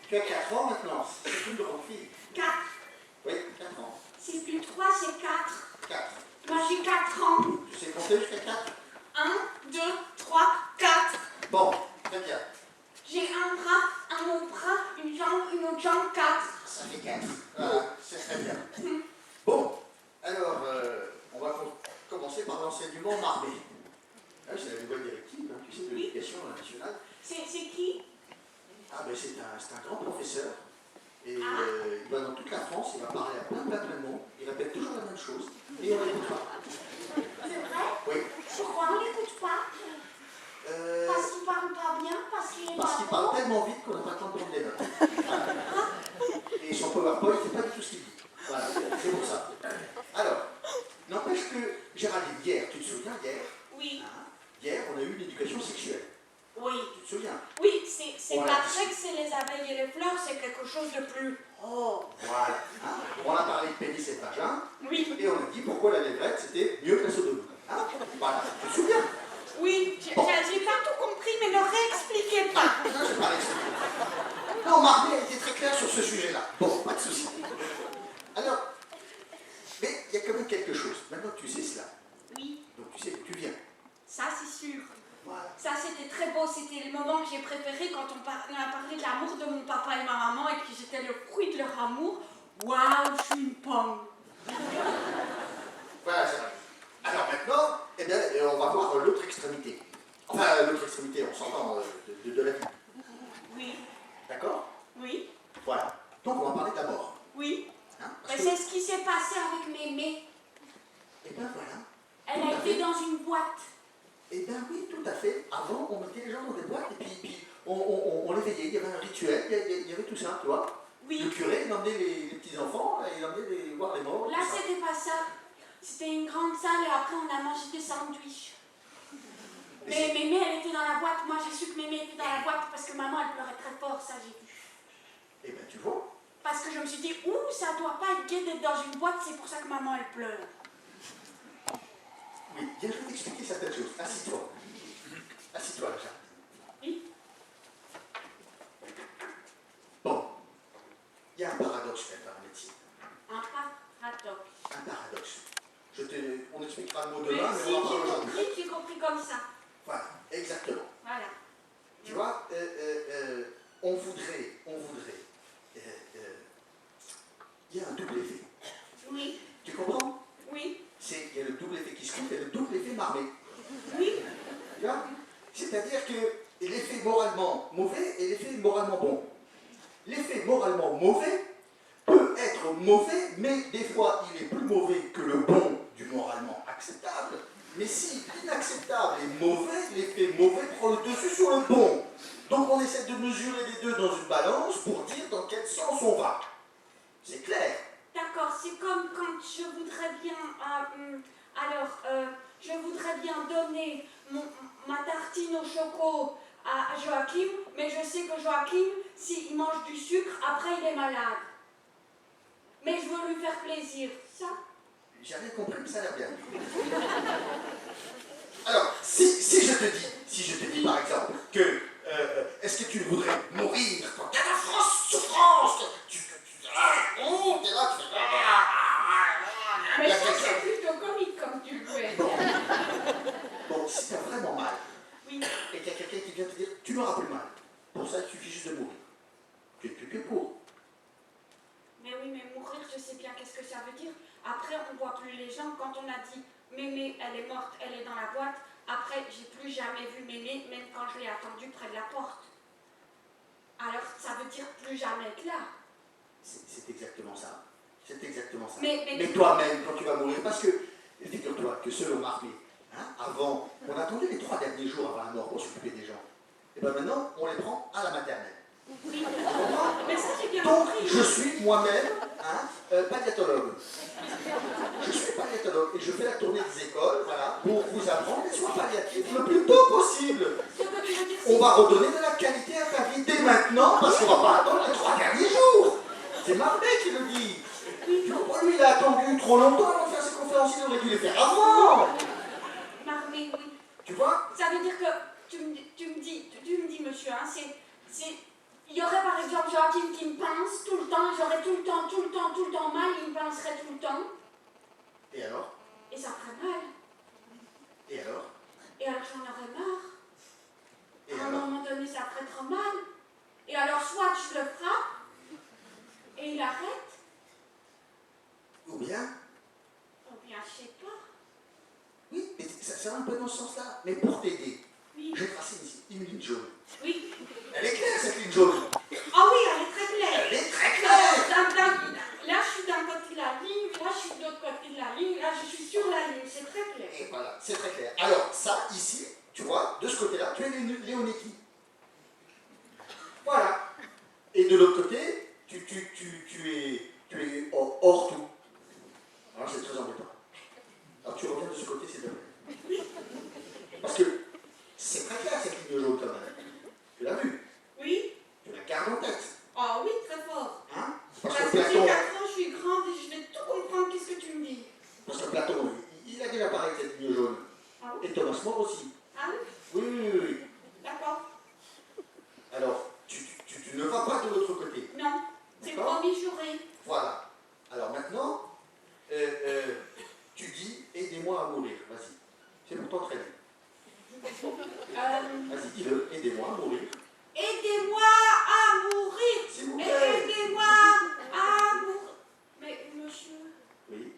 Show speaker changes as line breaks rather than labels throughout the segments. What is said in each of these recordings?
Tu as 4 ans maintenant, c'est une grande fille.
4.
Oui, 4 ans.
C'est plus 3, c'est 4.
4.
Moi j'ai 4 ans.
Tu sais compter jusqu'à 4?
1, 2, 3, 4.
Bon, très bien.
J'ai un bras, un autre bras, une jambe, une autre jambe, 4.
Ça fait 4. Voilà, c'est très bien. Bon, alors, on va commencer par l'enseignement marmé. C'est la nouvelle directive, hein, tu sais, de l'éducation nationale.
C'est qui?
Ah, ben c'est un grand professeur. Et il va dans toute la France, il va parler à plein de monde, il répète toujours la même chose, et on n'écoute pas.
C'est vrai?
Oui.
Pourquoi on n'écoute pas? Parce qu'il parle pas bien, parce qu'il est
Parce qu'il parle tellement vite qu'on n'a pas le temps de prendre des notes. Voilà. Et son PowerPoint, c'est pas du tout ce qu'il dit. Voilà, c'est pour ça. Alors, n'empêche que, Géraldine, hier, tu te souviens, hier?
Oui.
Hein, hier, on a eu une éducation sexuelle.
Oui.
Tu te souviens?
Oui, c'est
Voilà.
pas vrai que c'est les abeilles et les fleurs, c'est quelque chose de plus... Oh.
Voilà. Hein, on a parlé de pénis et de vagin,
Oui.
et on a dit pourquoi la lévrette, c'était mieux que la sodomie. Hein, voilà, tu te souviens?
Oui, j'ai pas tout compris, mais ne réexpliquez pas.
Non, je vais pas l'expliquer. Non, Marc a été très clair sur ce sujet-là. Bon, pas de souci. Alors, mais il y a quand même quelque chose. Maintenant que tu sais cela,
Oui,
donc tu sais que tu viens.
ça c'est sûr.
Voilà.
Ça c'était très beau, c'était le moment que j'ai préféré quand on a parlé de l'amour de mon papa et ma maman et que j'étais le fruit de leur amour. Waouh, je suis une pomme.
Voilà, c'est vrai. Alors maintenant, eh bien, on va voir l'autre extrémité. Enfin, l'autre extrémité, on s'entend de la vie.
Oui,
D'accord?
oui,
Voilà. Donc on va parler de la mort.
oui.
Hein,
Mais
parce que,
c'est ce qui s'est passé avec Mémé.
eh bien voilà.
Elle a été dans une boîte.
Eh bien oui, tout à fait. Avant, on mettait les gens dans des boîtes et puis on les veillait. Il y avait un rituel, il y avait tout ça, tu vois.
Oui.
Le curé, il emmenait les petits-enfants, il emmenait voir les morts.
Là,
tout ça.
c'était pas ça. C'était une grande salle et après on a mangé des sandwichs. Mais Mémé, elle était dans la boîte. Moi, j'ai su que Mémé était dans la boîte parce que maman, elle pleurait très fort, ça j'ai vu.
Eh bien tu vois.
Parce que je me suis dit, ouh, ça doit pas être gai d'être dans une boîte, c'est pour ça que maman, elle pleure.
Oui, viens, je vais t'expliquer certaines choses. Assis-toi. Assis-toi, là, Jacques.
Oui.
Bon. Il y a un paradoxe fait par la médecine.
Un paradoxe.
Un paradoxe. On expliquera le mot
Mais
demain, mais
si,
on va parler aujourd'hui.
j'ai compris comme ça.
Voilà, exactement.
Voilà.
Tu vois, on voudrait, il y a un double effet.
Oui,
Tu comprends?
oui,
Il y a le double effet qui se compte et le double effet marmé.
oui.
Tu vois? C'est-à-dire que l'effet moralement mauvais et l'effet moralement bon. L'effet moralement mauvais peut être mauvais, mais des fois il est plus mauvais que le bon du moralement acceptable. Mais si l'inacceptable est mauvais, l'effet mauvais prend le dessus sur le bon. Donc on essaie de mesurer les deux dans une balance pour dire dans quel sens on va. C'est clair.
D'accord, c'est comme quand je voudrais bien... je voudrais bien donner ma tartine au choco à Joachim, mais je sais que Joachim, s'il mange du sucre, après il est malade. Mais je veux lui faire plaisir, ça?
J'ai rien compris, mais ça a l'air bien. Alors, si je te dis par exemple que est-ce que tu voudrais mourir quand tu as la souffrance, t'es là, tu fais...
Mais ça c'est plutôt comique comme tu le fais.
Bon, si tu as vraiment mal,
Oui.
et qu'il y a quelqu'un qui vient te dire tu n'auras plus mal, pour ça il suffit juste de mourir. Tu es plus que pour.
Mais oui, mais mourir, je sais bien qu'est-ce que ça veut dire. Après, on ne voit plus les gens. Quand on a dit Mémé, elle est morte, elle est dans la boîte, après, j'ai plus jamais vu Mémé, même quand je l'ai attendue près de la porte. Alors, ça veut dire plus jamais être là.
C'est exactement ça. C'est exactement ça.
Mais
toi-même, quand tu vas mourir, parce que, figure-toi que selon Marmé, avant, on attendait les 3 derniers jours avant la mort pour s'occuper des gens. Et bien maintenant, on les prend à la maternelle.
Oui, mais ça j'ai bien
Donc,
compris.
je suis moi-même palliatologue. Je suis palliatologue et je fais la tournée des écoles, voilà, pour vous apprendre les soins palliatifs le plus tôt possible.
Ce que tu veux dire,
On va redonner de la qualité à ta vie dès maintenant, parce qu'on ne va pas attendre les 3 derniers jours. C'est Marmé qui le dit. Tu comprends, lui, il a attendu trop longtemps avant de faire ses conférences, il aurait dû les faire avant.
Marmé, oui.
Tu vois?
Ça veut dire que tu me dis, monsieur, hein, il y aurait par exemple Joachim qui me pince tout le temps, j'aurais tout le temps mal, il me pincerait tout le temps.
Et alors?
Et ça ferait mal.
Et alors?
Et alors j'en aurais marre.
Et
À un
alors?
moment donné, ça ferait trop mal. Et alors soit je le frappe, et il arrête,
Ou bien?
ou bien je sais pas.
Oui, mais ça va un peu dans ce sens-là. Mais pour t'aider,
Oui.
j'ai tracé ici une ligne jaune.
Oui.
Elle est claire, cette ligne jaune.
Ah oui, elle est très claire.
Elle est très claire.
Là, je suis d'un côté de la ligne, là, je suis de l'autre côté de la ligne, là, je suis sur la ligne, c'est très clair.
Et voilà, c'est très clair. Alors, ça, ici, tu vois, de ce côté-là, tu es Léonetti. Voilà. Et de l'autre côté, tu es hors tout. Alors, c'est très embêtant. Alors, tu reviens de ce côté, s'il te plaît. Parce que c'est très clair, cette ligne jaune, quand même. Tu l'as vu?
Oui.
Tu la gardes en tête.
Ah oui, très fort.
Hein?
Parce que j'ai 4 ans, je suis grande et je vais tout comprendre, qu'est-ce que tu me dis.
Parce que Platon, il a déjà parlé de cette ligne jaune.
Ah oui.
Et Thomas More aussi.
Ah oui.
Oui.
D'accord.
Alors, tu ne vas pas de l'autre côté.
Non, c'est
D'accord?
promis, juré.
Voilà. Alors maintenant, tu dis aidez-moi à mourir. Vas-y. C'est pour t'entraîner. Vas-y, dis-le. Aidez-moi à mourir.
Aidez-moi à mourir.
S'il vous plaît.
Aidez-moi à mourir. Mais monsieur,
Oui.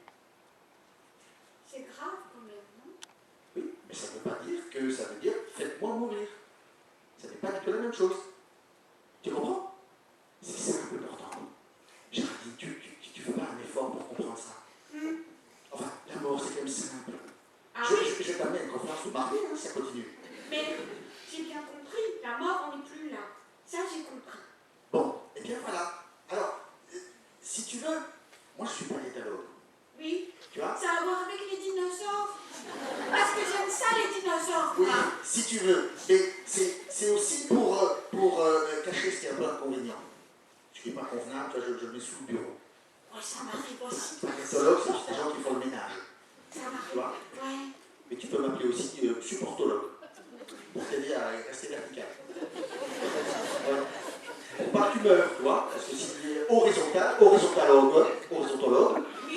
c'est grave quand même, non?
Oui. Mais ça ne veut pas dire que ça veut dire faites-moi mourir. Ça n'est pas du tout la même chose. Tu comprends? C'est ça un peu important. Géraldine, tu fais pas un effort pour comprendre ça. Enfin, la mort, c'est quand même simple.
Ah
Je
oui.
vais t'amener une conférence de mariée, hein, ça continue.
Mais j'ai bien compris, la mort, on n'est plus là. Ça, j'ai compris.
Bon, et bien voilà. Alors, si tu veux, moi je suis paléontologue.
Oui.
Tu vois?
Ça a à voir avec les dinosaures. Parce que j'aime ça, les dinosaures.
Oui,
moi.
si tu veux. Mais c'est aussi pour cacher ce qui est un peu inconvénient. Ce qui n'est pas convenable, tu vois, je le mets sous le bureau.
Ouais, ça m'arrive aussi.
Paléontologue, c'est juste des gens qui font le ménage.
Ça
Tu
m'arrive.
vois?
Ouais.
Mais tu peux m'appeler aussi supportologue. Pour t'aider à rester vertical. Voilà. Pour pas que tu meurs, tu vois. Parce que si tu es horizontologue,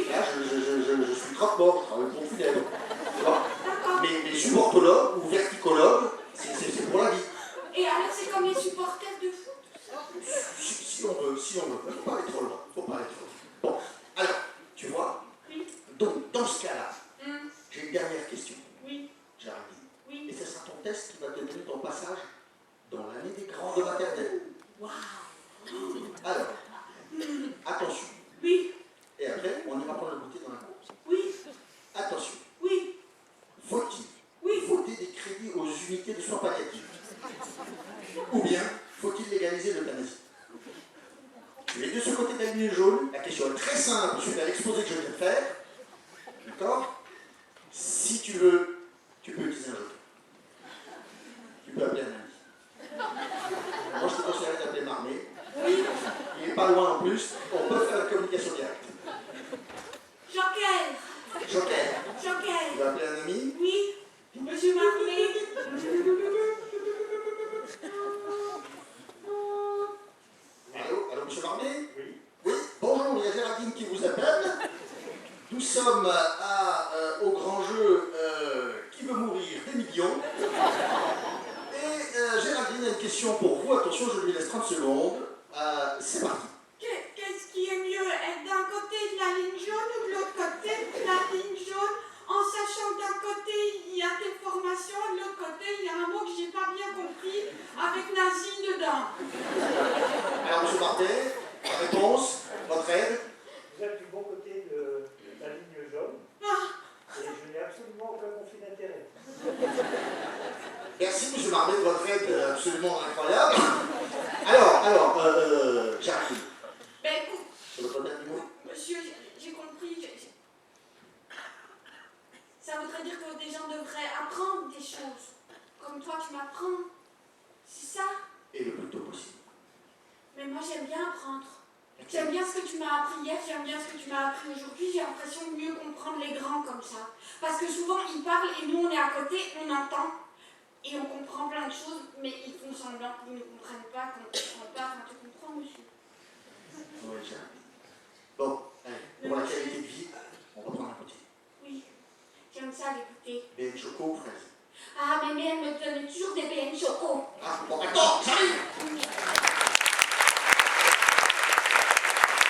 là je suis croque-mort, je travaille pour funèbre. Tu vois?
D'accord.
Mais supportologue ou verticologue, c'est pour la vie.
Et alors, c'est comme les supporters de foot?
Si on veut. Il ne faut pas aller trop loin. Bon, alors, tu vois,
Oui.
donc dans ce cas-là, j'ai une dernière question,
Oui.
Géraldine.
Oui.
Et ce sera ton test qui va te donner ton passage dans l'année des grands de maternelle.
Waouh.
Alors, attention.
Oui.
Et après, on ira prendre le goûter dans la course.
Oui.
Attention.
Oui.
Faut-il voter des crédits aux unités de soins palliatifs? Ou bien, faut-il légaliser l'euthanasie? Tu es de ce côté de la ligne jaune. La question est très simple suite à l'exposé que je viens de faire. D'accord? Si tu veux, tu peux utiliser un joker. Tu peux appeler un ami. Moi, je te conseillerais d'appeler Marmé.
Oui.
Il n'est pas loin en plus. On peut faire la communication directe.
Joker.
Joker.
Joker.
Tu vas appeler un ami?
Oui. Monsieur Marmé.
Allô, monsieur Marmé? Oui. Bonjour, il y a Géraldine qui vous appelle. Nous sommes au grand jeu Qui veut mourir des millions. Et Géraldine a une question pour vous. Attention, je lui laisse 30 secondes. C'est parti.
Qu'est-ce qui est mieux, être d'un côté de la ligne jaune ou de l'autre côté de la ligne jaune, en sachant que d'un côté il y a des formations et de l'autre côté il y a un mot que j'ai pas bien compris avec nazi dedans.
Alors, monsieur Martin, réponse, votre aide.
Vous êtes du bon côté de la ligne jaune et je n'ai absolument aucun conflit d'intérêt.
Merci, monsieur Marmé, de votre aide absolument incroyable. Alors, Géraldine.
Ben écoute,
Sur le côté du mot.
monsieur, j'ai compris. Ça voudrait dire que des gens devraient apprendre des choses. Comme toi, tu m'apprends. C'est ça?
Et le plus tôt possible.
Mais moi, j'aime bien apprendre. J'aime bien ce que tu m'as appris hier, j'aime bien ce que tu m'as appris aujourd'hui. J'ai l'impression de mieux comprendre les grands comme ça. Parce que souvent, ils parlent et nous, on est à côté, on entend. Et on comprend plein de choses, mais ils font semblant qu'ils ne comprennent pas, qu'on ne comprend pas. Enfin, tu comprends, monsieur?
la qualité de vie, on va prendre un côté.
Oui, j'aime ça l'écouter.
BN Choco, fraise.
Ah, mémé, elle me donne toujours des BN Choco.
Ah, je comprends pas le temps.